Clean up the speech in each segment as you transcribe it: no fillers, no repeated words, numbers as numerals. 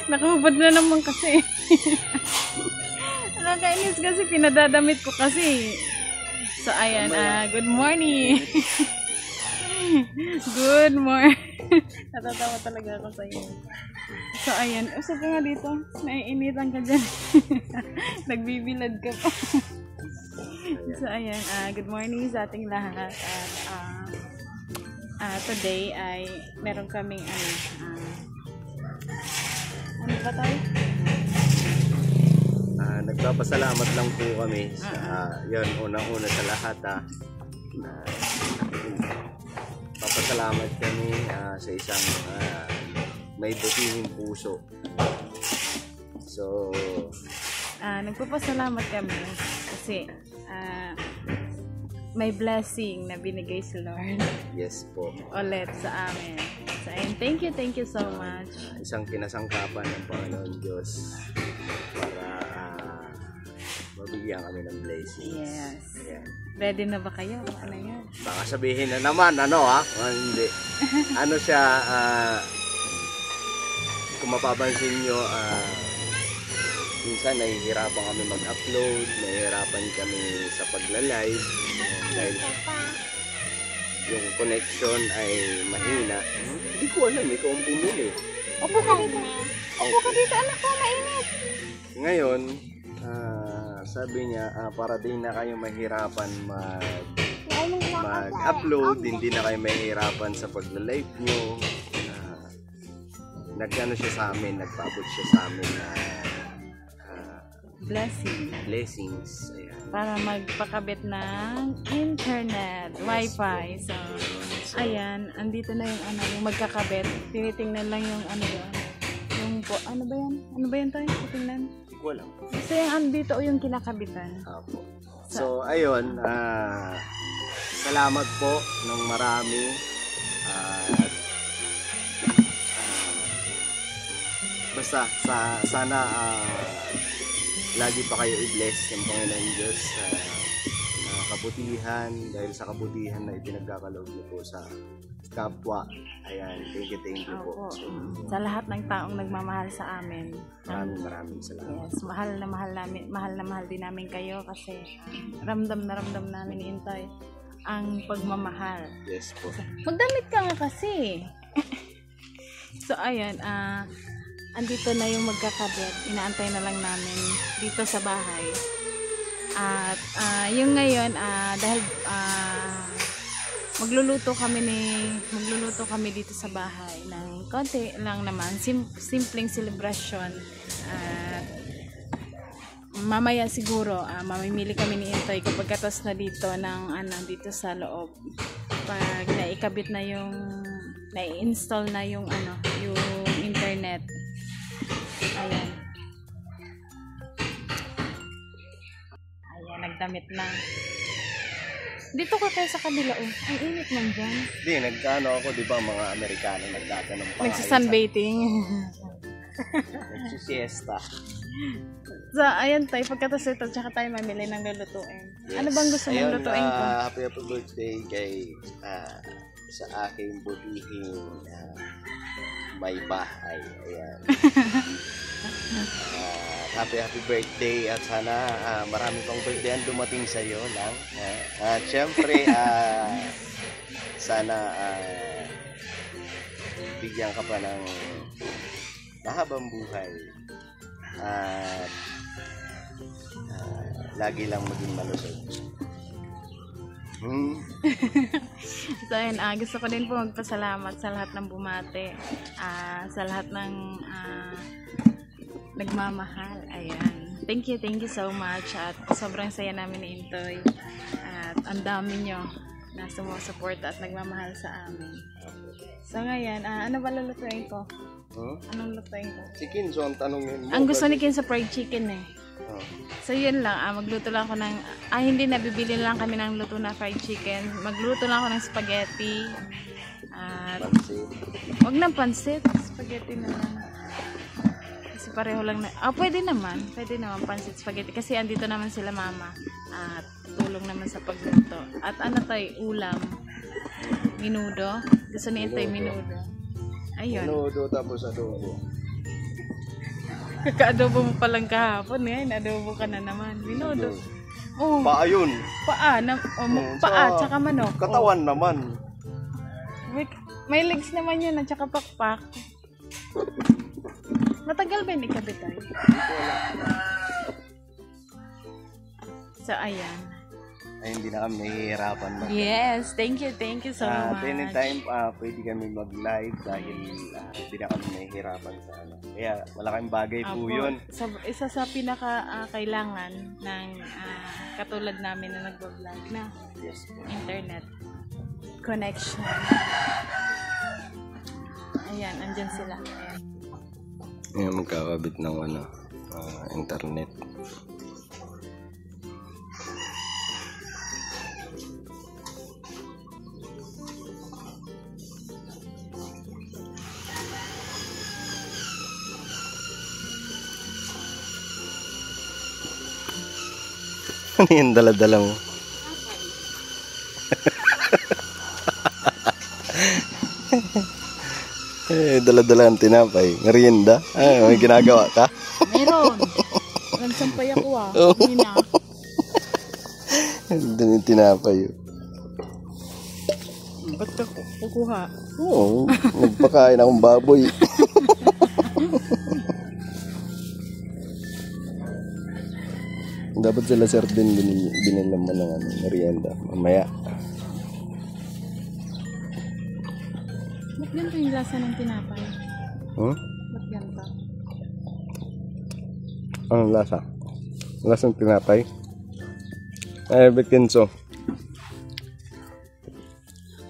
Nakahubad na naman kasi. Nakakainis kasi pinadadamit ko kasi. So ayan, good morning. Good morning. Natatawa talaga ako sa iyo. So ayan, usap ka nga dito. Naiinitan ka dyan. Nagbibilad ka pa. So ayan, good morning sa ating lahat. At today ay meron kaming ano ba tayo? Nagpapasalamat lang po kami sa yun, unang-una sa lahat papasalamat kami sa isang may butihing puso. So nagpapasalamat kami kasi may blessing na binigay si Lord. Yes po. Ulit sa amin. So, and thank you so much. Isang pinasangkapan ng Panginoon Diyos para mabigyan kami ng blessings. Yes. Ayan. Ready na ba kayo? Ano yan? Baka sabihin na naman, hindi. Ano siya, kung mapapansin nyo, minsan nahihirapan kami mag-upload, nahihirapan kami sa pagla-live dahil yung connection ay mahina. Hindi ko alam, ikaw ang bumili. Upo ka dito. Upo ka dito, anak ko, mainit. Ngayon, sabi niya, para din na kayo mahirapan mag-upload, hindi na kayo mahirapan sa pagla-live nyo. Nagkano siya sa amin, nagpaabot siya sa amin na blessings. Ayan. Para magpakabit ng internet, wifi. So, ayan, andito na yung yung magkakabit. Tinitingnan lang yung ano ba yan? Ano ba yan tayo? Titingnan? Hindi ko alam. So, yung andito o yung kinakabitan. Apo. So, ayun, salamat po ng marami. Basta, sana lagi pa kayo i-bless ng Panginoon Diyos sa kabutihan, dahil sa kabutihan na ipinagkakaloob niyo po sa kapwa. Ayan, thank you po. Sa lahat ng taong nagmamahal sa amin. Maraming salamat. Yes, mahal na mahal din namin kayo kasi ramdam na ramdam namin ni Intoy ang pagmamahal. Yes po. Magdamit ka nga kasi. So ayan, andito na yung magkakabit. Inaantay na lang namin dito sa bahay. At yung ngayon, dahil magluluto kami dito sa bahay ng konti lang naman, simpleng celebration. Mamaya siguro mamimili kami ni Intoy kapag katas na dito ng dito sa loob. Pag naikabit na na-install na yung internet. Ayan, nagdamit na. Dito ka kayo sa kabila, ang init man dyan. Hindi, ako, di ba, mga Amerikano nagtatanong pa. Nagsisunbathing. Nagsisiesta. So, ayan tayo, pagkatas ito, tsaka tayo mamili ng lulutuin. Yes. Ano bang gusto mong lutuin ko? Happy birthday kay sa aking butihing may bahay. Ayan. Happy birthday at sana marami pang birthday ang dumating sa iyo lang. At syempre sana bigyan ka pa ng mahabang buhay at lagi lang maging malusog. So ayun, gusto ko din po magpasalamat sa lahat ng bumate, sa lahat ng nagmamahal. Ayan, thank you so much at sobrang saya namin ni Intoy at ang dami nyo na sumusuporta at nagmamahal sa amin. So ngayon, ano ba lulutuin ko? Anong lutuin ko? Chicken, so ang tanongin mo. Ang gusto ni Ken sa fried chicken eh. So yun lang, magluto lang ako ng hindi, nabibili lang kami ng luto na fried chicken. Magluto lang ako ng spaghetti at wag ng pansit, spaghetti na lang kasi pareho lang na, pwede naman pansit, spaghetti kasi andito naman sila mama at tulong naman sa pagluto. At ano tayo, ulam, minudo, gusto ni Intoy minudo. Ayun, minudo tapos adobo. Kaka-adobo mo palang kahapon eh. Adobo ka na naman. Binodo. Oh, Paa yun. paa. Paa, tsaka manok. Katawan naman. May legs naman yun at tsaka pakpak. Matagal ba yung ikabitay? So, ayan. Ay, hindi na kami nahihirapan Yes, thank you so much. At anytime, pwede kami mag-live dahil hindi na kami nahihirapan sa ano. Kaya malaking bagay po yun. Isa sa pinaka-kailangan ng katulad namin na nag-vlog na Yes po. internet connection. Ayan, andyan sila. Ayan. Ngayon magkakabit ng internet. Ano yung dala-dala mo? Dala-dala ang tinapay. Merienda? May ginagawa ka? Meron. Nagsampay ako Hina. Doon yung tinapay. Ba't ka kukuha? Oo. Nagpakain akong baboy. Dapat sila sir din binila mo ng merienda. Mamaya. Ba't ganito yung lasa ng tinapay? Ba't ganito? Anong lasa? Lasang tinapay? Ba't Kenzo?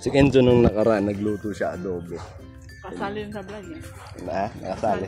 Si Kenzo nung nakaraan, nagluto siya adobo. Kasali yun sa vlog eh. Nakasali.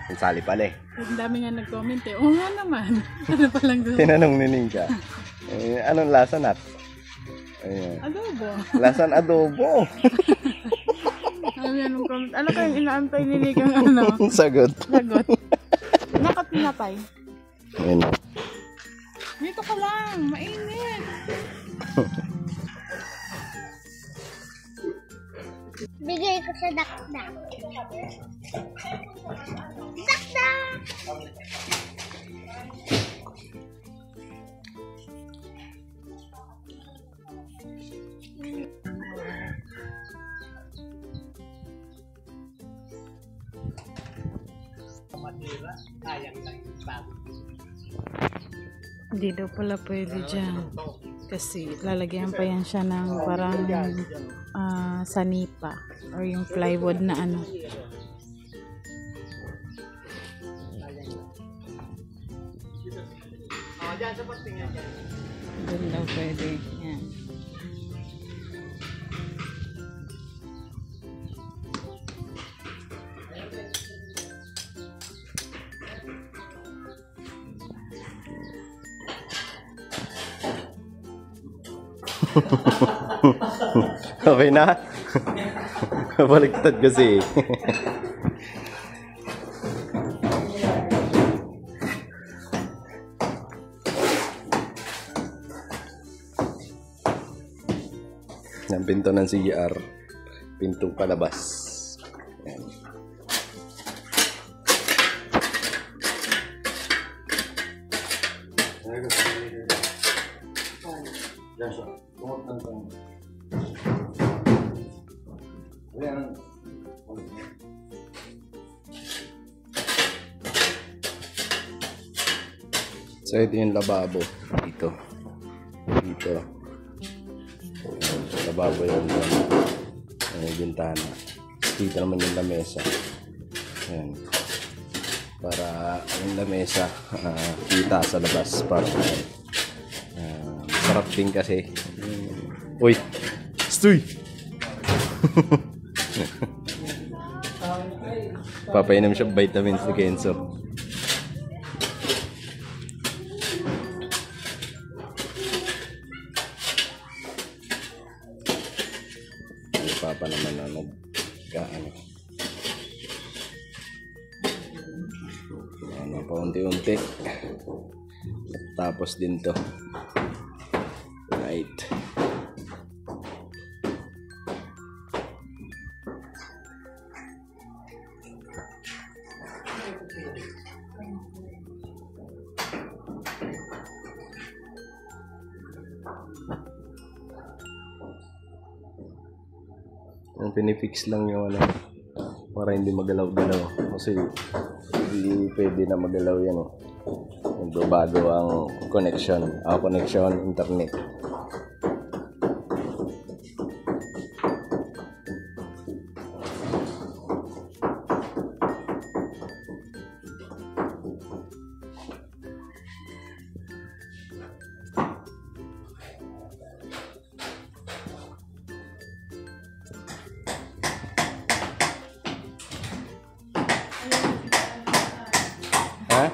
Nasali pala eh. Ang dami nga nag-comment eh. Oo nga naman. Ano palang doon? Tinanong ni Ninja. Anong lasa nat? Ayan. Adobo. Lasang adobo. Ano yan ang comment? Ano kayong inaantay ni Nikang Sagot. Sagot. Nakat tinapay. Ayan. Dito ka lang. Mainit. Bigay ko sa dakdak. Dakdak! Hindi daw pala pwede dyan. Kasi lalagyan pa yan siya ng parang sanipa. Or yung plywood na ano. Doon daw pwede. Yan. Okay na? Baliktad kasi. Ang pinto ng CR, pintong palabas. Yan. So ito yung lababo dito. Lababo yung bintana. Dito naman yung lamesa. Ayan. Para yung lamesa kita sa labas para sarap din kasi. Uy! Stoy! Papainom siya vitamins ni Kenzo. Papa naman na nagkaano. Ano pa unti-unti. Tapos din to. Right. Yung pinifix lang yung ano, para hindi magalaw-galaw. Kasi hindi pwede na magalaw yan. Bago ang connection. Connection internet. Ha?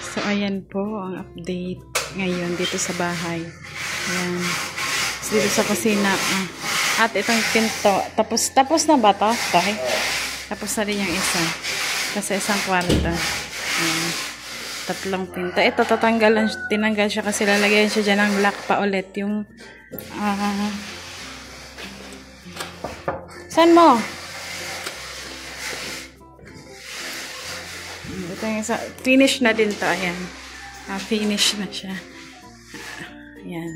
So, ayan po ang update ngayon dito sa bahay. Ayan. So, dito sa kusina. At itong pinto. Tapos na ba ito? Okay. Tapos na rin yung isa. Kasi isang kwarto. Ayan. 3 pinto. Ito, tinanggal siya kasi lalagyan siya dyan ng lock pa ulit. Yung, saan mo? Ito yung isa. Finish na din to. Ayan. Finish na siya. Ayan.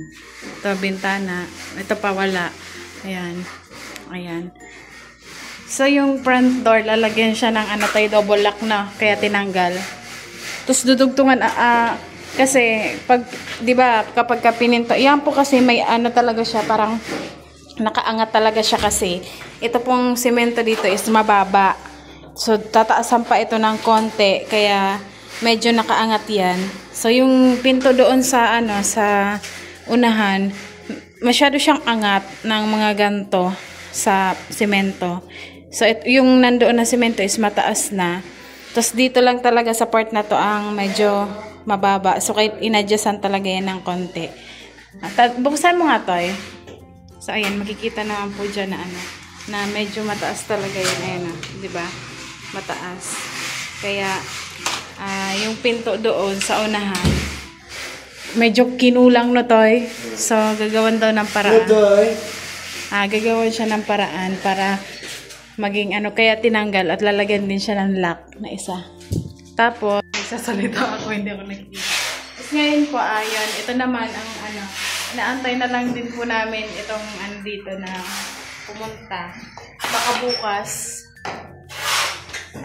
Ito, bintana. Ito pa wala. Ayan. Ayan. So, yung front door, lalagyan siya ng double lock na. Kaya tinanggal. Tapos, dudugtungan, kasi, di ba, kapag pininto, yan po kasi may talaga siya, parang, nakaangat talaga siya kasi. Ito pong semento dito is mababa. So, tataasan pa ito ng konti, kaya, medyo nakaangat yan. So, yung pinto doon sa, sa unahan, masyado siyang angat ng mga ganto sa semento. So, yung nandoon na semento is mataas na. Tapos, dito lang talaga sa part na to ang medyo mababa. So, kahit inadjustan talaga yan ng konti. At, buksan mo nga to eh. So, ayan, makikita naman po dyan na na medyo mataas talaga yun. Ayan diba? Mataas. Kaya, yung pinto doon sa unahan, medyo kinulang na to eh. So, gagawan daw ng paraan. Gagawan siya ng paraan para maging kaya tinanggal at lalagyan din siya ng lock na isa. Tapos, sasalita ako, hindi ako nakikita. Tapos ngayon po, ayan, ito naman ang naantay na lang din po namin itong dito na pumunta. Baka bukas,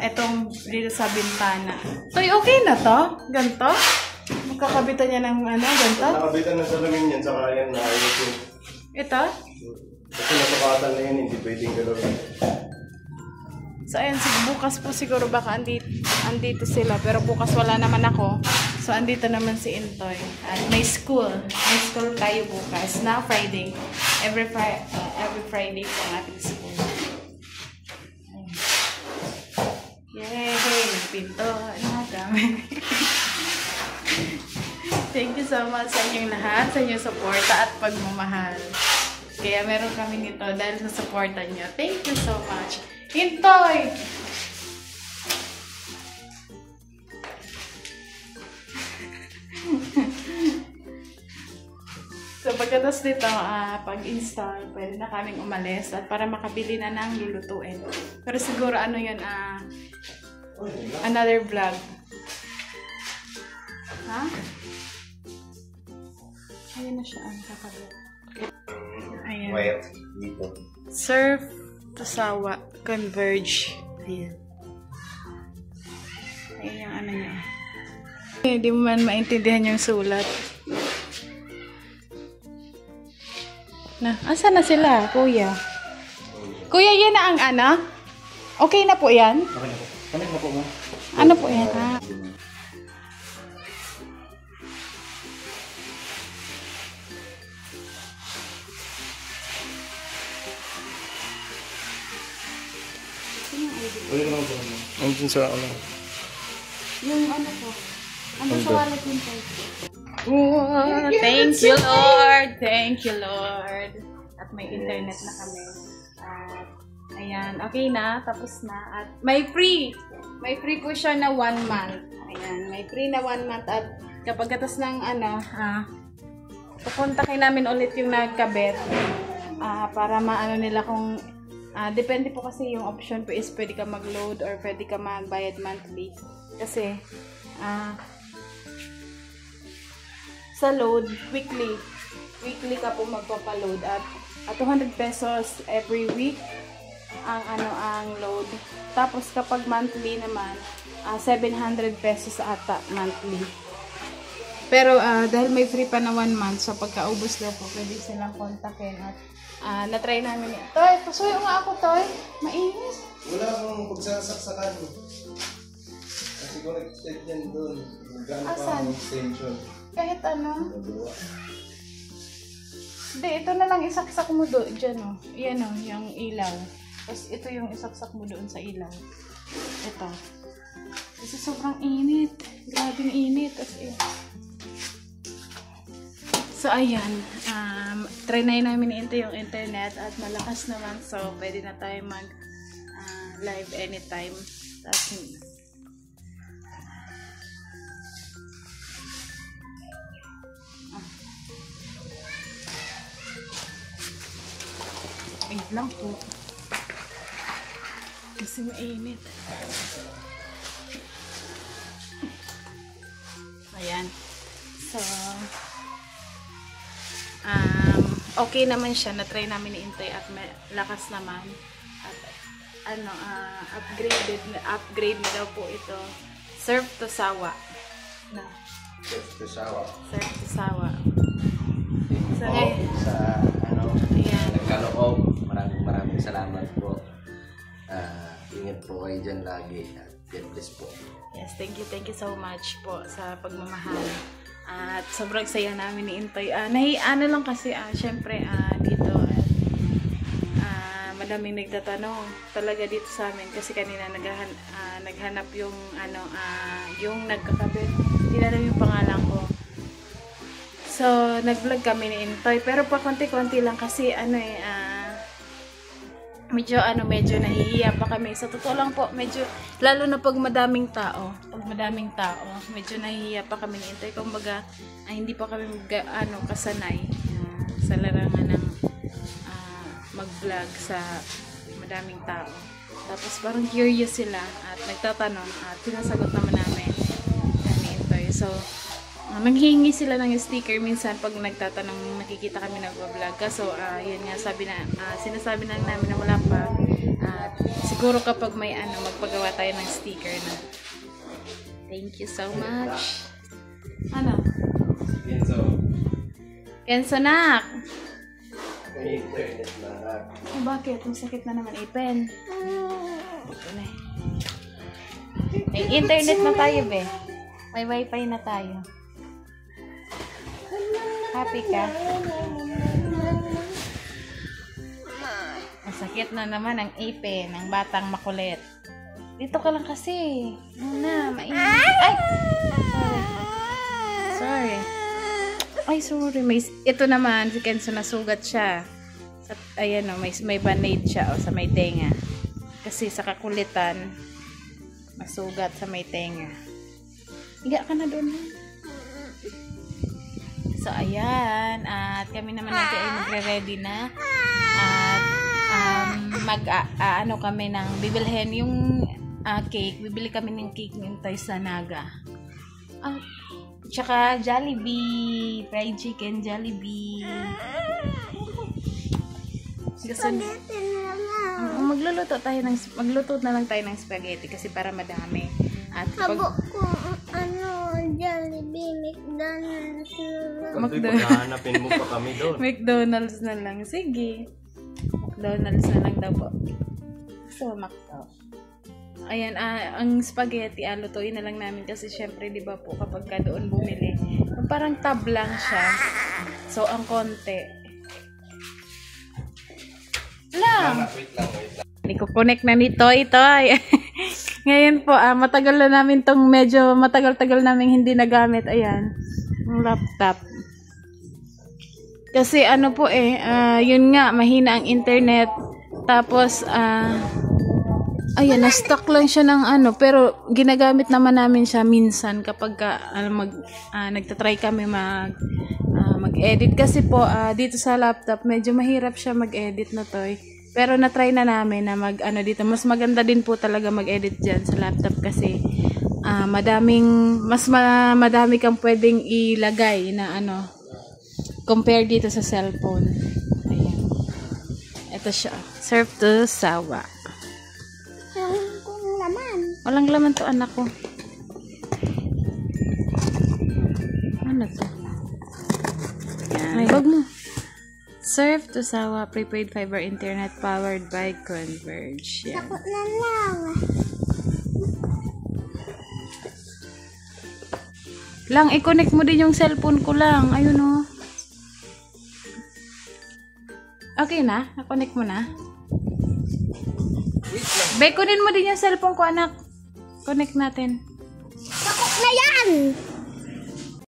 itong dito sa bintana. So, okay na to? Ganto? Magkakabitan niya ng ganto? Nakabitan na sa lamin yan, saka yan na ayos yun. Ito? Kasi nasukatan na yun, hindi pwedeng galawin. So, ayan, bukas po siguro baka andito sila. Pero bukas wala naman ako. So, andito naman si Intoy. At may school. May school tayo bukas na Friday. Every Friday po ang ating school. Yay! Nagpinto. Dami. Thank you so much sa inyong lahat, sa inyong suporta at pagmamahal. Kaya meron kami nito dahil sa suporta nyo. Thank you so much. Intoy! So, pagkatapos nito, pag-install, pwede na kaming umalis at para makabili na ng lulutuin. Pero siguro yun, another vlog. Ha? Ayun na siya ang kakabit. Ayan. Wire dito. Surf to Sawa. Converge. Ayan. Ayan yung niya. Hindi mo man maintindihan yung sulat. Asa na sila, kuya? Kuya, yan na ang Okay na po yan? Okay na po. Kami na po mo. Ano po yan, ha? Nandun sa Yung po. Sa wallet yung oh, thank you, Lord! Thank you, Lord! At may internet na kami. Ayan, okay na. Tapos na. At may free po siya na 1 month. Ayan, may free na 1 month at kapag katas ng pupuntakin namin ulit yung nagkabit para maano nila kung depende po kasi yung option po is pwede ka mag-load or pwede ka magbayad monthly. Kasi sa load, weekly ka po magpapaload at 200 pesos every week ang load. Tapos kapag monthly naman 700 pesos ata monthly. Pero dahil may free pa na 1 month, so pagkaubos daw po pwede silang kontakin at na-try namin. Toy, pasuyo nga ako, Toy. Mainis. Wala akong pagsasaksakan. Kasi connected yan doon. Magkano pa ang extension? Kahit ano. Hindi, ito na lang isaksak mo doon. Diyan o. Yan o, yung ilaw. Tapos ito yung isaksak mo doon sa ilaw. Ito. Kasi sobrang init. Grabe ng init. So, ayan. Try na namin ito yung internet at malakas naman. So, pwede na tayo mag-live anytime. Tapos, wait lang po. Kasi mainit. Ayan. So, okay naman siya. Na-try namin ni Intoy at lakas naman. At upgrade na daw po ito. Serve to sawa. No. Serve to sawa. Serve to sawa. So, sa ayan. nagkaloob. Maraming salamat po. Ingat po kayo dyan lagi. God bless po. Yes, thank you so much po sa pagmamahal. At sobrang saya namin ni Intoy. Lang kasi, syempre, dito, madaming nagtatanong talaga dito sa amin. Kasi kanina naghanap yung, yung nagkakabit. Tinanong yung pangalan ko. So, nag-vlog kami ni Intoy. Pero pa konti-konti lang kasi, medyo nahihiya pa kami. Sa totoo lang po, medyo, lalo na pag madaming tao, medyo nahihiya pa kami ni Intoy. Kumbaga, hindi pa kami kasanay sa larangan ng mag-vlog sa madaming tao. Tapos parang curious sila at nagtatanong at sinasagot naman namin ni Intoy. So, nanghihingi sila ng sticker minsan pag nagtatanong, nakikita kami nag-vlog. So, yun nga, sinasabi na namin na wala pa. At siguro kapag may magpagawa tayo ng sticker na. Thank you so much. Kenzo nak! May internet na. Bakit? Masakit na naman ipin. May internet na tayo, be. May wifi na tayo. Happy ka? Masakit na naman ang ipin ng batang makulit. Dito ka lang kasi. Mainit. Ay! Sorry. Ay, sorry. Ito naman, si Kenzo nasugat siya. Ayan o, may band-aid siya sa may tenga. Kasi sa kakulitan, masugat sa may tenga. Higa ka na doon. So, ayan. At kami naman natin ay magre-ready na. At kami ng bibilhin yung cake. Bibili kami ng cake ng Intoy sa Naga. Tsaka Jollibee. Fried chicken Jollibee. Magluto na lang tayo ng spaghetti kasi para madami. At Jollibee, McDonald's na lang. Hanapin mo pa kami doon. McDonald's na lang. Sige. McDonald's na lang daw po. So, McDo. Ayan, ang spaghetti, lutuin na lang namin kasi syempre, di ba po, kapag ka doon bumili, parang tab lang siya. So, ang konti. Wait lang. Iko-connect na ni Toy. Ngayon po, matagal na namin medyo matagal-tagal namin hindi nagamit. Ayan, yung laptop. Kasi yun nga, mahina ang internet. Tapos, Ayan, na-stock lang siya ng ano, pero ginagamit naman namin siya minsan kapag nagtatry kami mag-edit. Kasi po, dito sa laptop, medyo mahirap siya mag-edit na toy. Pero na-try na namin na dito. Mas maganda din po talaga mag-edit dyan sa laptop kasi madami kang pwedeng ilagay na compare dito sa cellphone. Ayan. Ito siya. Serve to sawa. Walang laman to, anak ko. Ano to? Yan. Ay, wag mo. Serve to sawa prepaid fiber internet powered by Converge. Yan. Takot na lang. Lang, i-connect mo din yung cellphone ko lang. Ayun o. Okay na? Na-connect mo na? Be, kunin mo din yung cellphone ko, anak. Connect natin. Takot na yan!